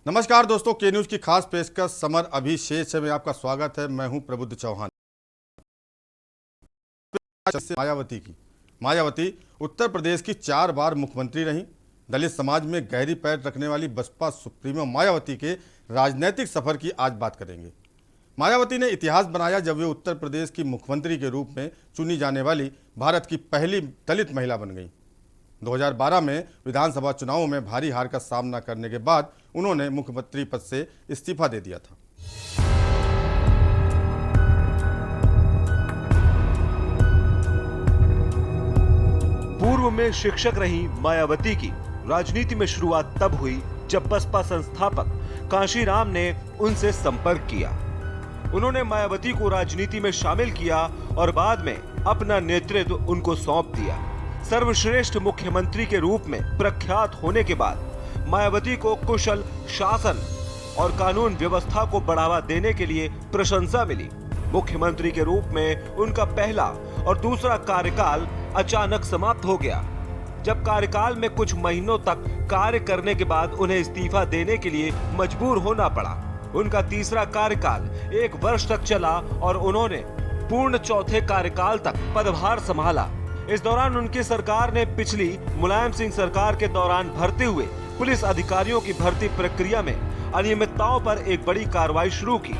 नमस्कार दोस्तों, के न्यूज की खास पेशकश समर अभिषेक में आपका स्वागत है। मैं हूं प्रबुद्ध चौहान। मायावती उत्तर प्रदेश की 4 बार मुख्यमंत्री रहीं। दलित समाज में गहरी पैर रखने वाली बसपा सुप्रीमो मायावती के राजनीतिक सफर की आज बात करेंगे। मायावती ने इतिहास बनाया जब वे उत्तर प्रदेश की मुख्यमंत्री के रूप में चुनी जाने वाली भारत की पहली दलित महिला बन गई। 2012 में विधानसभा चुनावों में भारी हार का सामना करने के बाद उन्होंने मुख्यमंत्री पद से इस्तीफा दे दिया था। पूर्व में शिक्षक रही मायावती की राजनीति में शुरुआत तब हुई जब बसपा संस्थापक कांशीराम ने उनसे संपर्क किया। उन्होंने मायावती को राजनीति में शामिल किया और बाद में अपना नेतृत्व उनको सौंप दिया। सर्वश्रेष्ठ मुख्यमंत्री के रूप में प्रख्यात होने के बाद मायावती को कुशल शासन और कानून व्यवस्था को बढ़ावा देने के लिए प्रशंसा मिली। मुख्यमंत्री के रूप में उनका पहला और दूसरा कार्यकाल अचानक समाप्त हो गया। जब कार्यकाल में कुछ महीनों तक कार्य करने के बाद उन्हें इस्तीफा देने के लिए मजबूर होना पड़ा। उनका तीसरा कार्यकाल 1 वर्ष तक चला और उन्होंने पूर्ण चौथे कार्यकाल तक पदभार संभाला। इस दौरान उनकी सरकार ने पिछली मुलायम सिंह सरकार के दौरान भर्ती हुए पुलिस अधिकारियों की भर्ती प्रक्रिया में अनियमितताओं पर एक बड़ी कार्रवाई शुरू की।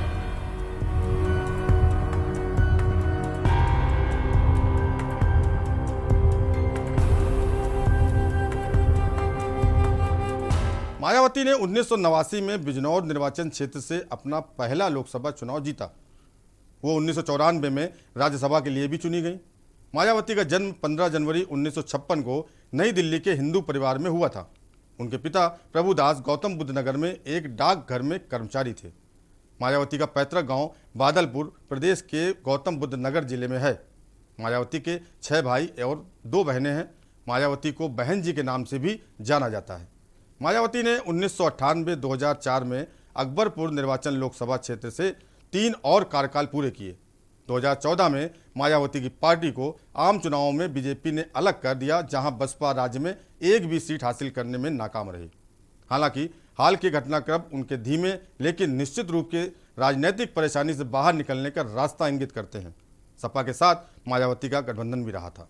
मायावती ने 1989 में बिजनौर निर्वाचन क्षेत्र से अपना पहला लोकसभा चुनाव जीता। वो 1994 में राज्यसभा के लिए भी चुनी गई। मायावती का जन्म 15 जनवरी 1956 को नई दिल्ली के हिंदू परिवार में हुआ था। उनके पिता प्रभुदास गौतम बुद्ध नगर में एक डाकघर में कर्मचारी थे। मायावती का पैतृक गांव बादलपुर प्रदेश के गौतम बुद्ध नगर जिले में है। मायावती के 6 भाई और 2 बहनें हैं। मायावती को बहन जी के नाम से भी जाना जाता है। मायावती ने 1998-2004 में अकबरपुर निर्वाचन लोकसभा क्षेत्र से 3 और कार्यकाल पूरे किए। 2014 में मायावती की पार्टी को आम चुनावों में बीजेपी ने अलग कर दिया, जहां बसपा राज्य में एक भी सीट हासिल करने में नाकाम रही। हालांकि हाल के घटनाक्रम उनके धीमे लेकिन निश्चित रूप के राजनीतिक परेशानी से बाहर निकलने का रास्ता इंगित करते हैं। सपा के साथ मायावती का गठबंधन भी रहा था।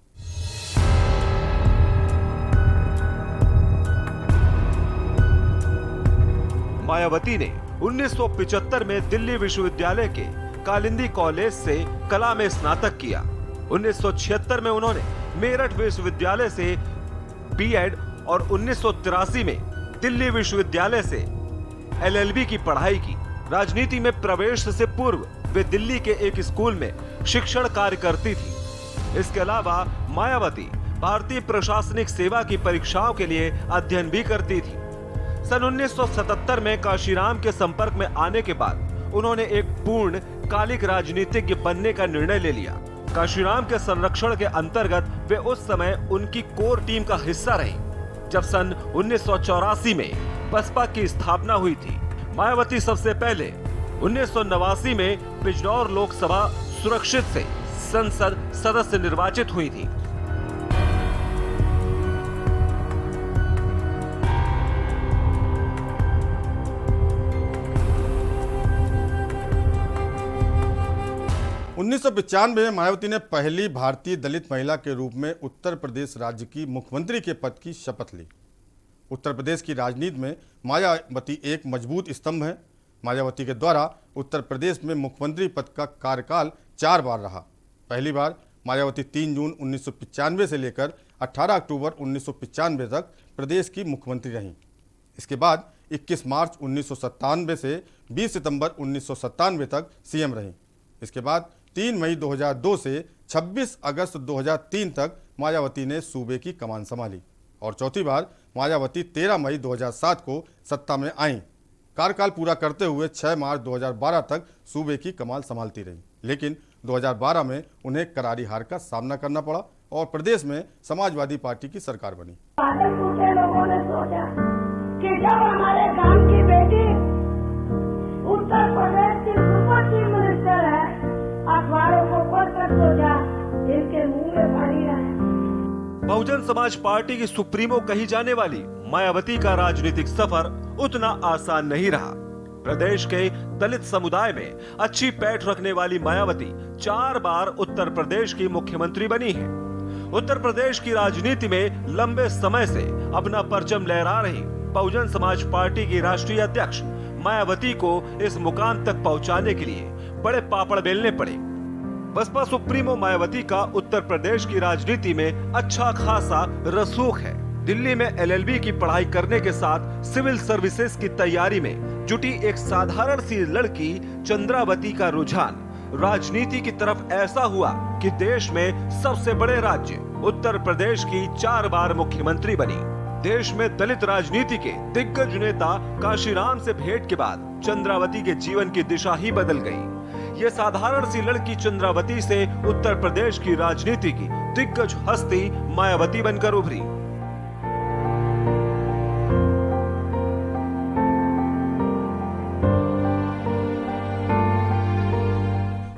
मायावती ने 1975 में दिल्ली विश्वविद्यालय के कालिंदी कॉलेज से कला में स्नातक किया। 1976 में उन्होंने मेरठ विश्वविद्यालय से बीएड और 1983 में दिल्ली विश्वविद्यालय से एलएलबी की पढ़ाई की। राजनीति में प्रवेश से पूर्व वे दिल्ली के एक स्कूल में शिक्षण कार्य करती थी। इसके अलावा मायावती भारतीय प्रशासनिक सेवा की परीक्षाओं के लिए अध्ययन भी करती थी। सन 1977 में कांशीराम के संपर्क में आने के बाद उन्होंने एक पूर्ण कालिक राजनीतिज्ञ बनने का निर्णय ले लिया। कांशीराम के संरक्षण के अंतर्गत वे उस समय उनकी कोर टीम का हिस्सा रही जब सन 1984 में बसपा की स्थापना हुई थी। मायावती सबसे पहले 1989 में बिजनौर लोकसभा सुरक्षित से संसद सदस्य निर्वाचित हुई थी। उन्नीस में मायावती ने पहली भारतीय दलित महिला के रूप में उत्तर प्रदेश राज्य की मुख्यमंत्री के पद की शपथ ली। उत्तर प्रदेश की राजनीति में मायावती एक मजबूत स्तंभ है। मायावती के द्वारा उत्तर प्रदेश में मुख्यमंत्री पद का कार्यकाल 4 बार रहा। पहली बार मायावती 3 जून 1995 से लेकर 18 अक्टूबर 1995 तक प्रदेश की मुख्यमंत्री रहीं। इसके बाद 21 मार्च 1997 से 20 सितंबर 1997 तक सीएम रहीं। इसके बाद 3 मई 2002 से 26 अगस्त 2003 तक मायावती ने सूबे की कमान संभाली और चौथी बार मायावती 13 मई 2007 को सत्ता में आईं। कार्यकाल पूरा करते हुए 6 मार्च 2012 तक सूबे की कमान संभालती रहीं, लेकिन 2012 में उन्हें करारी हार का सामना करना पड़ा और प्रदेश में समाजवादी पार्टी की सरकार बनी। बादलपुर के लोगों ने सोचा कि जब हमारे गांव की बेटी उत्तर प्रदेश की सुपर चीफ मिनिस्टर है, अखबारों को पढ़कर सोचा इनके मुंह में पानी है। बहुजन समाज पार्टी की सुप्रीमो कही जाने वाली मायावती का राजनीतिक सफर उतना आसान नहीं रहा। प्रदेश के दलित समुदाय में अच्छी पैठ रखने वाली मायावती 4 बार उत्तर प्रदेश की मुख्यमंत्री बनी है। उत्तर प्रदेश की राजनीति में लंबे समय से अपना परचम लहरा रही बहुजन समाज पार्टी की राष्ट्रीय अध्यक्ष मायावती को इस मुकाम तक पहुंचाने के लिए बड़े पापड़ बेलने पड़े। बसपा सुप्रीमो मायावती का उत्तर प्रदेश की राजनीति में अच्छा खासा रसूख है। दिल्ली में LLB की पढ़ाई करने के साथ सिविल सर्विसेज की तैयारी में जुटी एक साधारण सी लड़की चंद्रावती का रुझान राजनीति की तरफ ऐसा हुआ कि देश में सबसे बड़े राज्य उत्तर प्रदेश की 4 बार मुख्यमंत्री बनी। देश में दलित राजनीति के दिग्गज नेता काशीराम से भेंट के बाद चंद्रावती के जीवन की दिशा ही बदल गई। ये साधारण सी लड़की चंद्रावती से उत्तर प्रदेश की राजनीति की दिग्गज हस्ती मायावती बनकर उभरी।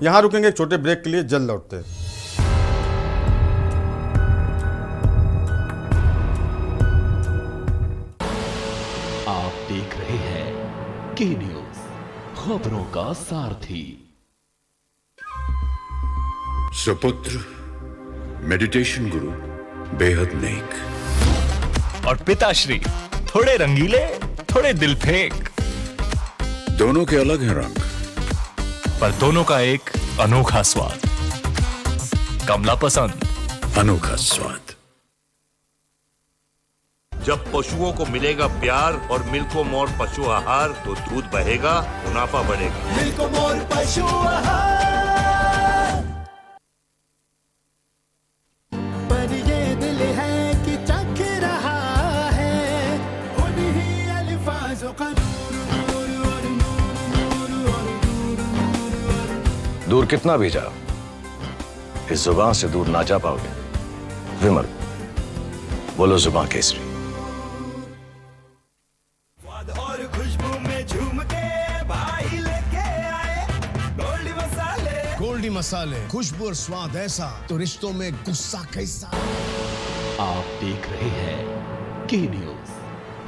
यहां रुकेंगे एक छोटे ब्रेक के लिए, जल्द लौटते हैं। आप देख रहे हैं के न्यूज, खबरों का सारथी। सुपुत्र मेडिटेशन गुरु बेहद नेक और पिताश्री थोड़े रंगीले, थोड़े दिल फेंक। दोनों के अलग हैं रंग, पर दोनों का एक अनोखा स्वाद। कमला पसंद, अनोखा स्वाद। जब पशुओं को मिलेगा प्यार और मिल्को मोर पशु आहार तो दूध बहेगा, मुनाफा बढ़ेगा। मिल्को मोर पशु आहार। पर ये दिल है कि चख रहा है उन्हीं अल्फाजों का दूर कितना भी जाओ, इस जुबान से दूर ना जा पाओगे। विमल, बोलो जुबान केसरी। और खुशबू में झूम के भाई लेके आए गोल्डी मसाले। गोल्डी मसाले, खुशबू और स्वाद ऐसा तो रिश्तों में गुस्सा कैसा। आप देख रहे हैं के न्यूज,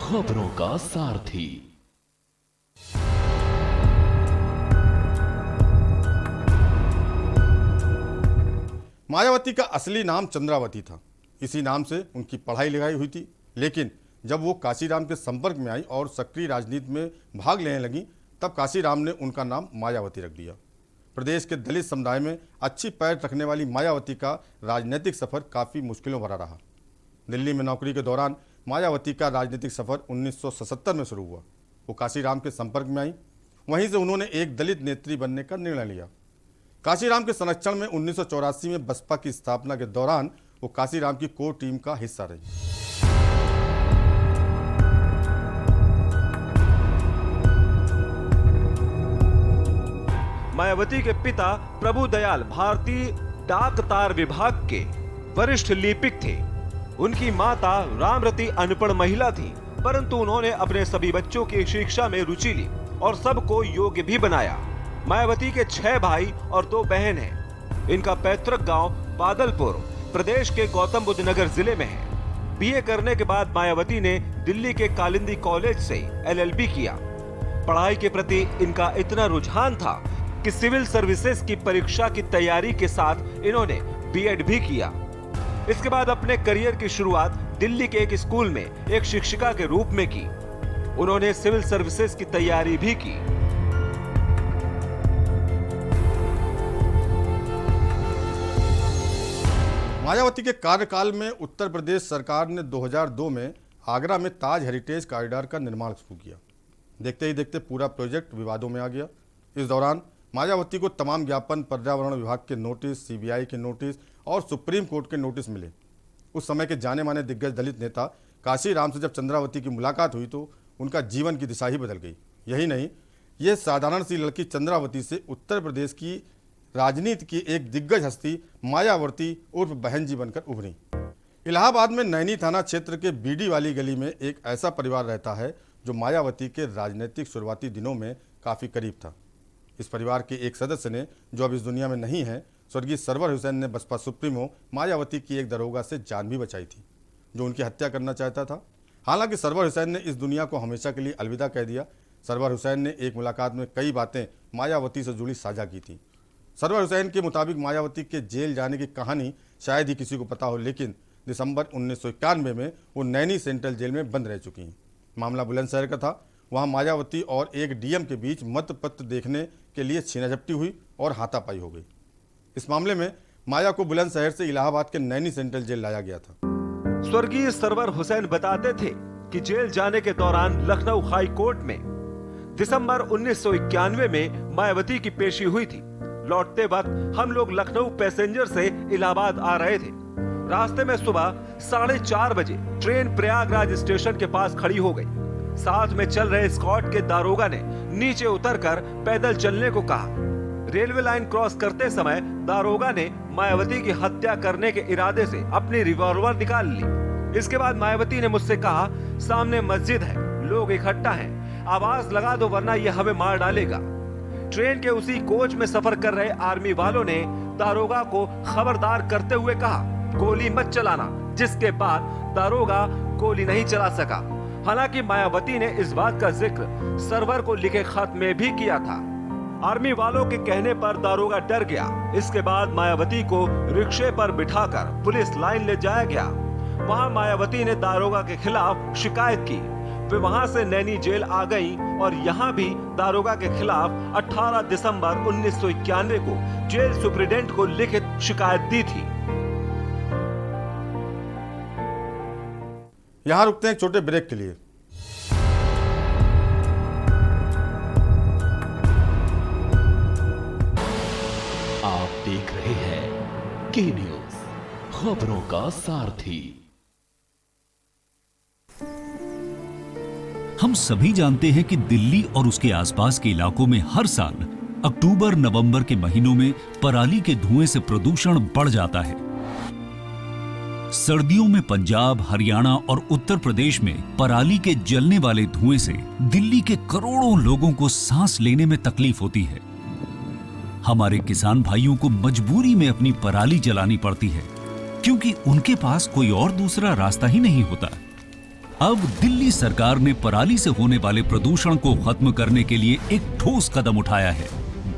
खबरों का सारथी। मायावती का असली नाम चंद्रावती था। इसी नाम से उनकी पढ़ाई लिखाई हुई थी, लेकिन जब वो काशीराम के संपर्क में आई और सक्रिय राजनीति में भाग लेने लगी, तब काशीराम ने उनका नाम मायावती रख दिया। प्रदेश के दलित समुदाय में अच्छी पैर रखने वाली मायावती का राजनीतिक सफर काफ़ी मुश्किलों भरा रहा। दिल्ली में नौकरी के दौरान मायावती का राजनीतिक सफर 1977 में शुरू हुआ। वो काशीराम के संपर्क में आई, वहीं से उन्होंने एक दलित नेत्री बनने का निर्णय लिया। काशीराम के संरक्षण में 1984 में बसपा की स्थापना के दौरान वो काशीराम की कोर टीम का हिस्सा रही। मायावती के पिता प्रभुदयाल भारतीय डाक तार विभाग के वरिष्ठ लिपिक थे। उनकी माता रामरती अनपढ़ महिला थी, परंतु उन्होंने अपने सभी बच्चों की शिक्षा में रुचि ली और सबको योग्य भी बनाया। मायावती के 6 भाई और 2 बहन हैं। इनका पैतृक गांव बादलपुर प्रदेश के गौतम बुद्ध नगर जिले में है। बीए करने के बाद मायावती ने दिल्ली के कालिंदी कॉलेज से LLB किया। पढ़ाई के प्रति इनका इतना रुझान था कि सिविल सर्विसेज की परीक्षा की तैयारी के साथ इन्होंने B.Ed भी किया। इसके बाद अपने करियर की शुरुआत दिल्ली के एक स्कूल में एक शिक्षिका के रूप में की। उन्होंने सिविल सर्विसेज की तैयारी भी की। मायावती के कार्यकाल में उत्तर प्रदेश सरकार ने 2002 में आगरा में ताज हेरिटेज कॉरिडोर का निर्माण शुरू किया। देखते ही देखते पूरा प्रोजेक्ट विवादों में आ गया। इस दौरान मायावती को तमाम ज्ञापन, पर्यावरण विभाग के नोटिस, CBI के नोटिस और सुप्रीम कोर्ट के नोटिस मिले। उस समय के जाने माने दिग्गज दलित नेता काशीराम से जब चंद्रावती की मुलाकात हुई तो उनका जीवन की दिशा ही बदल गई। यही नहीं, ये साधारण सी लड़की चंद्रावती से उत्तर प्रदेश की राजनीति की एक दिग्गज हस्ती मायावती उर्फ बहन जी बनकर उभरी। इलाहाबाद में नैनी थाना क्षेत्र के बीडी वाली गली में एक ऐसा परिवार रहता है जो मायावती के राजनीतिक शुरुआती दिनों में काफ़ी करीब था। इस परिवार के एक सदस्य ने, जो अब इस दुनिया में नहीं है, स्वर्गीय सरवर हुसैन ने बसपा सुप्रीमो मायावती की एक दरोगा से जान भी बचाई थी, जो उनकी हत्या करना चाहता था। हालांकि सरवर हुसैन ने इस दुनिया को हमेशा के लिए अलविदा कह दिया। सरवर हुसैन ने एक मुलाकात में कई बातें मायावती से जुड़ी साझा की थी। सरवर हुसैन के मुताबिक मायावती के जेल जाने की कहानी शायद ही किसी को पता हो, लेकिन दिसंबर 1991 में वो नैनी सेंट्रल जेल में बंद रह चुकी हैं। मामला बुलंदशहर का था। वहाँ मायावती और एक डीएम के बीच मत पत्र देखने के लिए छीनाझपटी हुई और हाथापाई हो गई। इस मामले में माया को बुलंदशहर से इलाहाबाद के नैनी सेंट्रल जेल लाया गया था। स्वर्गीय सरवर हुसैन बताते थे कि जेल जाने के दौरान लखनऊ हाई कोर्ट में दिसंबर 1991 में मायावती की पेशी हुई थी। लौटते वक्त हम लोग लखनऊ पैसेंजर से इलाहाबाद आ रहे थे। रास्ते में सुबह 4:30 बजे ट्रेन प्रयागराज स्टेशन के पास खड़ी हो गई। साथ में चल रहे स्कॉट के दारोगा ने नीचे उतरकर पैदल चलने को कहा। रेलवे लाइन क्रॉस करते समय दारोगा ने मायावती की हत्या करने के इरादे से अपनी रिवॉल्वर निकाल ली। इसके बाद मायावती ने मुझसे कहा, सामने मस्जिद है, लोग इकट्ठा हैं, आवाज लगा दो वरना ये हमें मार डालेगा। ट्रेन के उसी कोच में सफर कर रहे आर्मी वालों ने दारोगा को खबरदार करते हुए कहा, गोली मत चलाना, जिसके बाद दारोगा गोली नहीं चला सका। हालांकि मायावती ने इस बात का जिक्र सरवर को लिखे खत में भी किया था। आर्मी वालों के कहने पर दारोगा डर गया। इसके बाद मायावती को रिक्शे पर बिठाकर पुलिस लाइन ले जाया गया। वहां मायावती ने दारोगा के खिलाफ शिकायत की। वे वहां से नैनी जेल आ गई और यहां भी दारोगा के खिलाफ 18 दिसंबर 1991 को जेल सुप्रिटेंडेंट को लिखित शिकायत दी थी। यहाँ रुकते हैं एक छोटे ब्रेक के लिए। आप देख रहे हैं के न्यूज, खबरों का सारथी। हम सभी जानते हैं कि दिल्ली और उसके आसपास के इलाकों में हर साल अक्टूबर नवंबर के महीनों में पराली के धुएं से प्रदूषण बढ़ जाता है। सर्दियों में पंजाब, हरियाणा और उत्तर प्रदेश में पराली के जलने वाले धुएं से दिल्ली के करोड़ों लोगों को सांस लेने में तकलीफ होती है। हमारे किसान भाइयों को मजबूरी में अपनी पराली जलानी पड़ती है, क्योंकि उनके पास कोई और दूसरा रास्ता ही नहीं होता। अब दिल्ली सरकार ने पराली से होने वाले प्रदूषण को खत्म करने के लिए एक ठोस कदम उठाया है।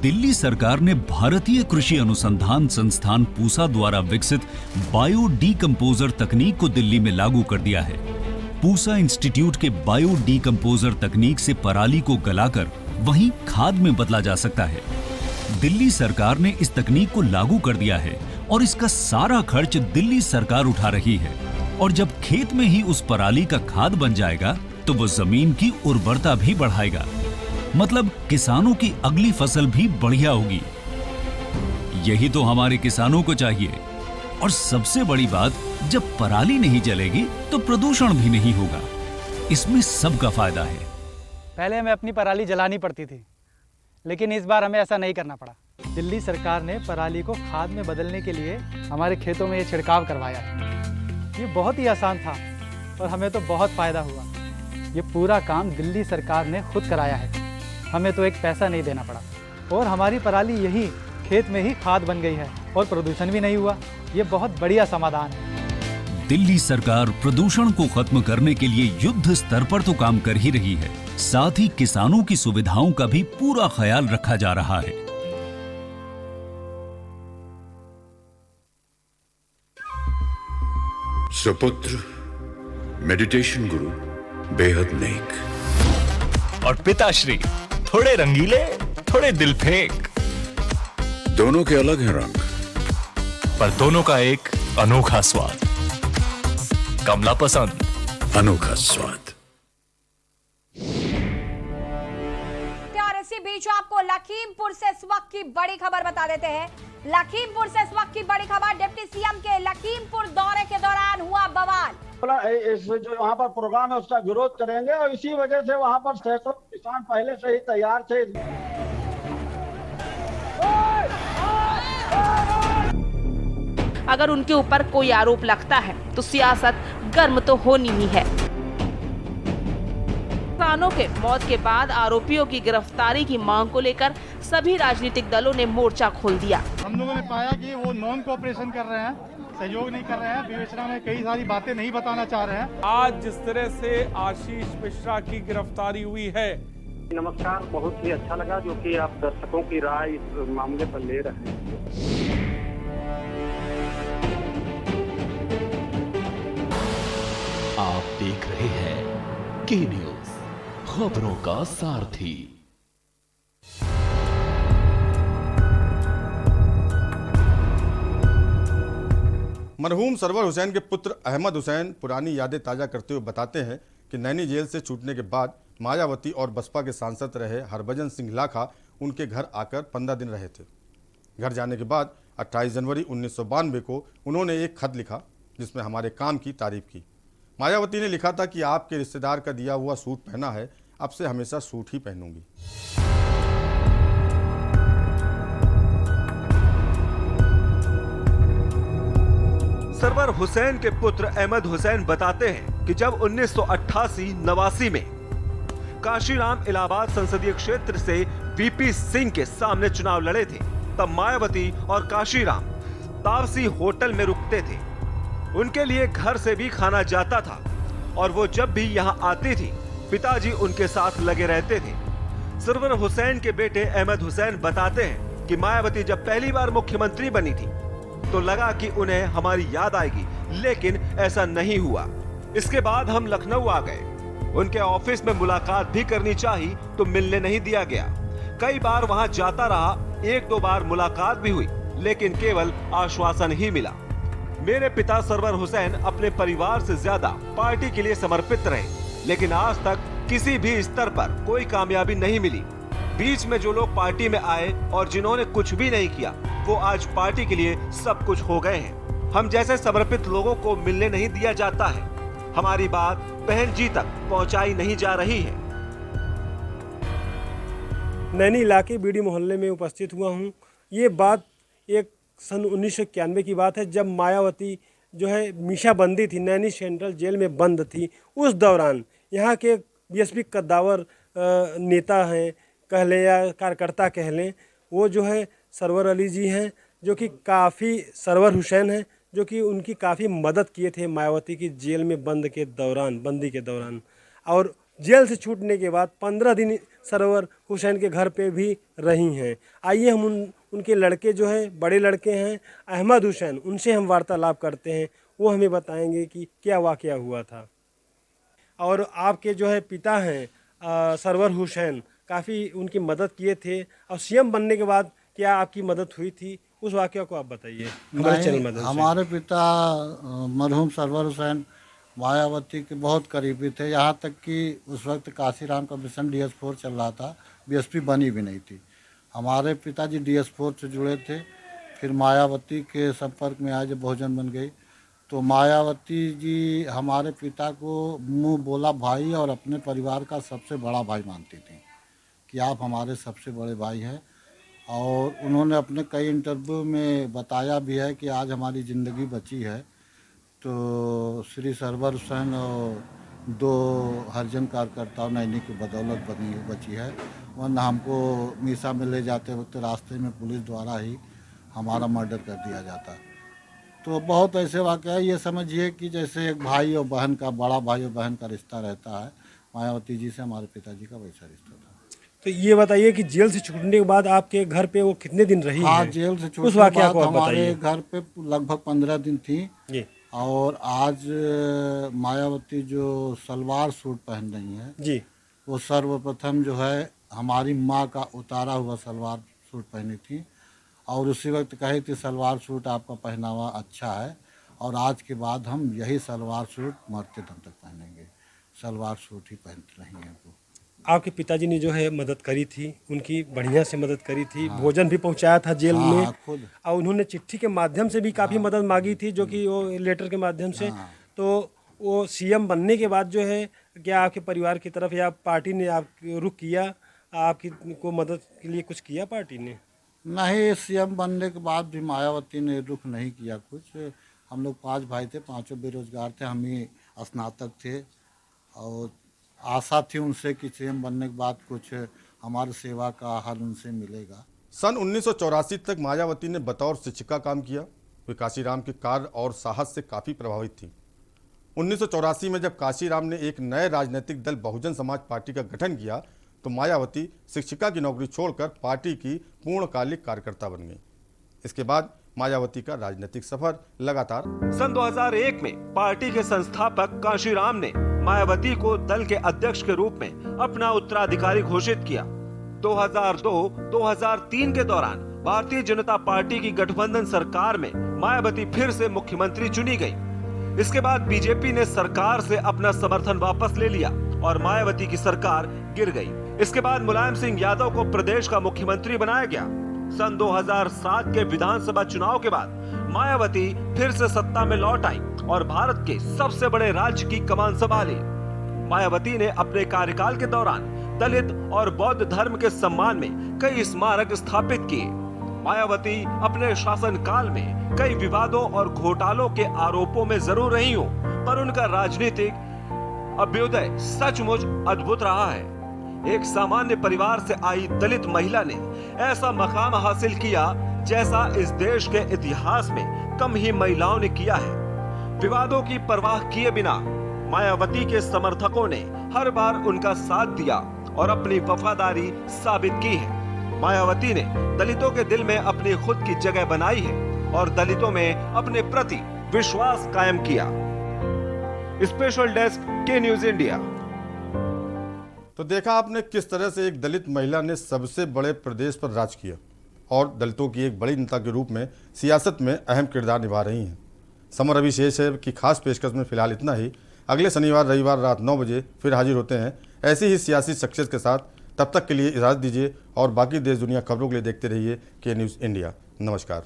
दिल्ली सरकार ने भारतीय कृषि अनुसंधान संस्थान पूसा द्वारा विकसित बायो डीकंपोजर तकनीक को दिल्ली में लागू कर दिया है। पूसा इंस्टीट्यूट के बायो डीकंपोजर तकनीक से पराली को गलाकर वहीं खाद में बदला जा सकता है। दिल्ली सरकार ने इस तकनीक को लागू कर दिया है और इसका सारा खर्च दिल्ली सरकार उठा रही है। और जब खेत में ही उस पराली का खाद बन जाएगा तो वो जमीन की उर्वरता भी बढ़ाएगा। मतलब किसानों की अगली फसल भी बढ़िया होगी। यही तो हमारे किसानों को चाहिए। और सबसे बड़ी बात, जब पराली नहीं जलेगी तो प्रदूषण भी नहीं होगा। इसमें सबका फायदा है। पहले हमें अपनी पराली जलानी पड़ती थी, लेकिन इस बार हमें ऐसा नहीं करना पड़ा। दिल्ली सरकार ने पराली को खाद में बदलने के लिए हमारे खेतों में ये छिड़काव करवाया है। ये बहुत ही आसान था और हमें तो बहुत फायदा हुआ। ये पूरा काम दिल्ली सरकार ने खुद कराया है। हमें तो एक पैसा नहीं देना पड़ा और हमारी पराली यही खेत में ही खाद बन गई है और प्रदूषण भी नहीं हुआ। ये बहुत बढ़िया समाधान है। दिल्ली सरकार प्रदूषण को खत्म करने के लिए युद्ध स्तर पर तो काम कर ही रही है, साथ ही किसानों की सुविधाओं का भी पूरा ख्याल रखा जा रहा है। सुपुत्र मेडिटेशन गुरु बेहद नेक और पिताश्री थोड़े रंगीले, थोड़े दिल फेंक। दोनों के अलग हैं रंग, पर दोनों का एक अनोखा स्वाद। कमला पसंद, अनोखा स्वाद। और इसी बीच आपको लखीमपुर से इस वक्त की बड़ी खबर बता देते हैं। लखीमपुर से इस वक्त की बड़ी खबर, डिप्टी सीएम के लखीमपुर दौरे के दौरान हुआ बवाल। इस जो वहाँ पर प्रोग्राम है उसका विरोध करेंगे और इसी वजह से वहाँ पर सैकड़ों किसान पहले से ही तैयार थे। अगर उनके ऊपर कोई आरोप लगता है तो सियासत गर्म तो होनी ही है। किसानों के मौत के बाद आरोपियों की गिरफ्तारी की मांग को लेकर सभी राजनीतिक दलों ने मोर्चा खोल दिया। हम लोगों ने पाया कि वो नॉन कोऑपरेशन कर रहे हैं, सहयोग नहीं कर रहे हैं, विवेचना में कई सारी बातें नहीं बताना चाह रहे हैं। आज जिस तरह से आशीष मिश्रा की गिरफ्तारी हुई है, नमस्कार, बहुत ही अच्छा लगा जो कि आप दर्शकों की राय इस मामले पर ले रहे हैं। आप देख रहे हैं के न्यूज, खबरों का सारथी। मरहूम सरवर हुसैन के पुत्र अहमद हुसैन पुरानी यादें ताज़ा करते हुए बताते हैं कि नैनी जेल से छूटने के बाद मायावती और बसपा के सांसद रहे हरभजन सिंह लाखा उनके घर आकर 15 दिन रहे थे। घर जाने के बाद 28 जनवरी 1992 को उन्होंने एक खत लिखा जिसमें हमारे काम की तारीफ की। मायावती ने लिखा था कि आपके रिश्तेदार का दिया हुआ सूट पहना है, अब से हमेशा सूट ही पहनूंगी। सरवर हुसैन के पुत्र अहमद हुसैन बताते हैं कि जब 1988-89 में काशीराम इलाहाबाद संसदीय क्षेत्र से वीपी सिंह के सामने चुनाव लड़े थे, तब मायावती और काशीराम तावसी होटल में रुकते थे। उनके लिए घर से भी खाना जाता था और वो जब भी यहाँ आती थी पिताजी उनके साथ लगे रहते थे। सरवर हुसैन के बेटे अहमद हुसैन बताते हैं कि मायावती जब पहली बार मुख्यमंत्री बनी थी तो लगा कि उन्हें हमारी याद आएगी, लेकिन ऐसा नहीं हुआ। इसके बाद हम लखनऊ आ गए। उनके ऑफिस में मुलाकात भी करनी चाहिए तो मिलने नहीं दिया गया। कई बार वहां जाता रहा, 1-2 बार मुलाकात भी हुई, लेकिन केवल आश्वासन ही मिला। मेरे पिता सरवर हुसैन अपने परिवार से ज्यादा पार्टी के लिए समर्पित रहे, लेकिन आज तक किसी भी स्तर पर कोई कामयाबी नहीं मिली। बीच में जो लोग पार्टी में आए और जिन्होंने कुछ भी नहीं किया, वो आज पार्टी के लिए सब कुछ हो गए हैं। हम जैसे समर्पित लोगों को मिलने नहीं दिया जाता है। हमारी बात बहन जी तक पहुंचाई नहीं जा रही है। नैनी इलाके बीडी मोहल्ले में उपस्थित हुआ हूं। ये बात एक सन 1991 की बात है, जब मायावती जो है मीशाबंदी थी, नैनी सेंट्रल जेल में बंद थी। उस दौरान यहाँ के बीएसपी कद्दावर नेता हैं कह लें या कार्यकर्ता कह लें, वो जो है सरवर अली जी हैं, जो कि काफ़ी सरवर हुसैन हैं, जो कि उनकी काफ़ी मदद किए थे मायावती की जेल में बंदी के दौरान। और जेल से छूटने के बाद 15 दिन सरवर हुसैन के घर पे भी रही हैं। आइए हम उनके लड़के जो हैं, बड़े लड़के हैं अहमद हुसैन, उनसे हम वार्तालाप करते हैं। वो हमें बताएंगे कि क्या वाक़या हुआ था। और आपके जो है पिता हैं सरवर हुसैन, काफ़ी उनकी मदद किए थे, और सीएम बनने के बाद क्या आपकी मदद हुई थी, उस वाक़या को आप बताइए हमारे चैनल मदद से। हमारे पिता मरहूम सरवर हुसैन मायावती के बहुत करीबी थे, यहाँ तक कि उस वक्त काशीराम का मिशन DS4 चल रहा था, बीएसपी बनी भी नहीं थी। हमारे पिताजी DS4 से जुड़े थे, फिर मायावती के संपर्क में आए जब बहुजन बन गई, तो मायावती जी हमारे पिता को मुंह बोला भाई और अपने परिवार का सबसे बड़ा भाई मानती थी कि आप हमारे सबसे बड़े भाई हैं। और उन्होंने अपने कई इंटरव्यू में बताया भी है कि आज हमारी ज़िंदगी बची है तो श्री सरवर हुसैन और 2 हरिजन कार्यकर्ताओं नैनी की बदौलत बची है, वरना हमको मीसा में ले जाते वक्त रास्ते में पुलिस द्वारा ही हमारा मर्डर कर दिया जाता। तो बहुत ऐसे वाक़या है, ये समझिए कि जैसे एक भाई और बहन का, बड़ा भाई और बहन का रिश्ता रहता है, मायावती जी से हमारे पिताजी का वैसा रिश्ता था। तो ये बताइए कि जेल से छूटने के बाद आपके घर पे वो कितने दिन रही हाँ, है? जेल से छूटने उस वाक़या को आप हमारे बताइए। घर पे लगभग 15 दिन थी जी। और आज मायावती जो सलवार सूट पहन रही है जी, वो सर्वप्रथम जो है हमारी माँ का उतारा हुआ सलवार सूट पहनी थी, और उसी वक्त कही थी सलवार सूट आपका पहनावा अच्छा है, और आज के बाद हम यही सलवार सूट मरते दम तक पहनेंगे। सलवार सूट ही पहन रही हैं वो। आपके पिताजी ने जो है मदद करी थी, उनकी बढ़िया से मदद करी थी। हाँ। भोजन भी पहुंचाया था जेल में। खुद। और उन्होंने चिट्ठी के माध्यम से भी काफ़ी मदद मांगी थी, जो कि वो लेटर के माध्यम से। तो वो सीएम बनने के बाद जो है क्या आपके परिवार की तरफ या पार्टी ने आप रुख किया, आपकी को मदद के लिए कुछ किया पार्टी ने? नहीं, सीएम बनने के बाद भी मायावती ने रुख नहीं किया कुछ। हम लोग 5 भाई थे, 5 बेरोजगार थे, हम ही स्नातक थे, और आशा थी उनसे कि सीएम बनने के बाद कुछ हमारी सेवा का हल उनसे मिलेगा। सन 1984 तक मायावती ने बतौर शिक्षिका काम किया। वे काशीराम के कार्य और साहस से काफ़ी प्रभावित थीं। 1984 में जब काशीराम ने एक नए राजनीतिक दल बहुजन समाज पार्टी का गठन किया तो मायावती शिक्षिका की नौकरी छोड़कर पार्टी की पूर्णकालिक कार्यकर्ता बन गई। इसके बाद मायावती का राजनीतिक सफर लगातार। सन 2001 में पार्टी के संस्थापक काशीराम ने मायावती को दल के अध्यक्ष के रूप में अपना उत्तराधिकारी घोषित किया। 2002-2003 के दौरान भारतीय जनता पार्टी की गठबंधन सरकार में मायावती फिर से मुख्यमंत्री चुनी गई। इसके बाद बीजेपी ने सरकार से अपना समर्थन वापस ले लिया और मायावती की सरकार गिर गई। इसके बाद मुलायम सिंह यादव को प्रदेश का मुख्यमंत्री बनाया गया। सन 2007 के विधानसभा चुनाव के बाद मायावती फिर से सत्ता में लौट आई और भारत के सबसे बड़े राज्य की कमान संभाली। मायावती ने अपने कार्यकाल के दौरान दलित और बौद्ध धर्म के सम्मान में कई स्मारक स्थापित किए। मायावती अपने शासनकाल में कई विवादों और घोटालों के आरोपों में जरूर रही हो, पर उनका राजनीतिक अभ्युदय सचमुच अद्भुत रहा है। एक सामान्य परिवार से आई दलित महिला ने ऐसा मकाम हासिल किया जैसा इस देश के इतिहास में कम ही महिलाओं ने किया है। विवादों की परवाह किए बिना मायावती के समर्थकों ने हर बार उनका साथ दिया और अपनी वफादारी साबित की है। मायावती ने दलितों के दिल में अपनी खुद की जगह बनाई है और दलितों में अपने प्रति विश्वास कायम किया। स्पेशल डेस्क के न्यूज इंडिया। तो देखा आपने किस तरह से एक दलित महिला ने सबसे बड़े प्रदेश पर राज किया और दलितों की एक बड़ी नेता के रूप में सियासत में अहम किरदार निभा रही हैं। समय अभी शेष है कि खास पेशकश में फिलहाल इतना ही। अगले शनिवार रविवार रात 9 बजे फिर हाजिर होते हैं ऐसी ही सियासी शख्सियत के साथ। तब तक के लिए इजाज़त दीजिए और बाकी देश दुनिया खबरों के लिए देखते रहिए के न्यूज़ इंडिया। नमस्कार।